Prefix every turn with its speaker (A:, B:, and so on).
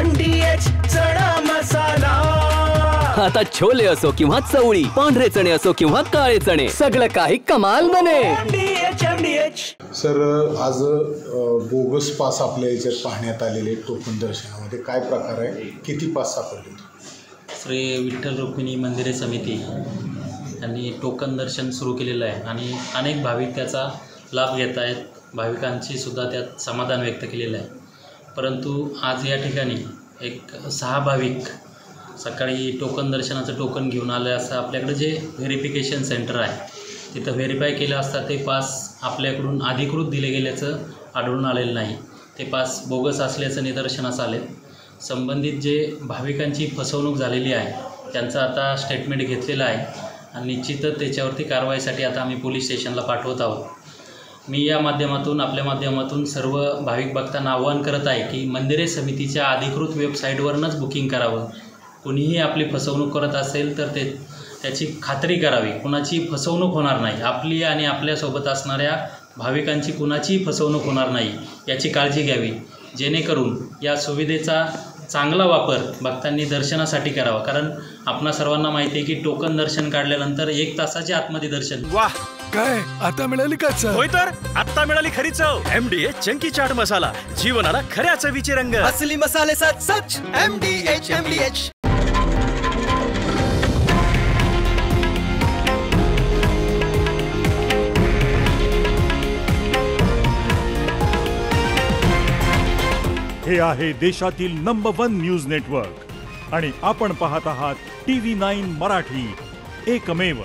A: MDH चणा मसाला।
B: आता छोले असो किंवा चवळी, पांढरे चणे असो किंवा काळे चणे, सगळं काही कमाल बने।
A: MDH।
C: सर, आज बोगस पास आपल्या याच्यात पाहण्यात आलेले टोकन दर्शनामध्ये काय प्रकार आहे, किती पास सापडले?
D: श्री विठ्ठल रुक्मिणी मंदिरे समिती यांनी टोकन दर्शन सुरू केलेलं आहे आणि अनेक भाविक त्याचा लाभ घेत आहेत। भाविकांची सुद्धा त्यात समाधान व्यक्त केलेलं आहे। परंतु आज या ठिकाणी एक 6 भाविक सकाळी टोकन दर्शनाचं टोकन घेऊन आले असता आपल्याकडे जे व्हेरिफिकेशन सेंटर आहे तिथं व्हेरीफाय केलं असता ते पास आपल्याकडून अधिकृत दिले गेल्याचं आढळून आलेलं नाही। ते पास बोगस असल्याचं निदर्शनास आले। संबंधित जे भाविकांची फसवणूक झालेली आहे त्यांचं आता स्टेटमेंट घेतलेलं आहे आणि निश्चितच त्याच्यावरती कारवाईसाठी आता आम्ही पोलीस स्टेशनला पाठवत आहोत। मी या माध्यमातून आपल्या माध्यमातून सर्व भाविक भक्तांना आवाहन करत आहे की मंदिरे समितीच्या अधिकृत वेबसाईटवरूनच बुकिंग करावं। कुणीही आपली फसवणूक करत असेल तर त्याची खात्री करावी, कुणाची फसवणूक होणार नाही, आपली आणि आपल्यासोबत असणाऱ्या भाविकांची कुणाचीही फसवणूक होणार नाही याची काळजी घ्यावी, जेणेकरून या सुविधेचा चांगला वापर भक्तांनी दर्शनासाठी करावा। कारण आपणा सर्वांना माहिती आहे की टोकन दर्शन काढल्यानंतर 1 तासाच्या आतमध्ये दर्शन।
E: वाह, काय आता मिळाली का चव?
F: होय तर आता मिळाली खरी चव। MDH चंकी चाट मसाला, जीवनाला खऱ्या चवीचे रंग।
A: असली मसाले सच MDH।
G: हे आहे देशातील नंबर 1 न्यूज नेटवर्क आणि आपण पाहत आहात TV9 मराठी, एकमेव।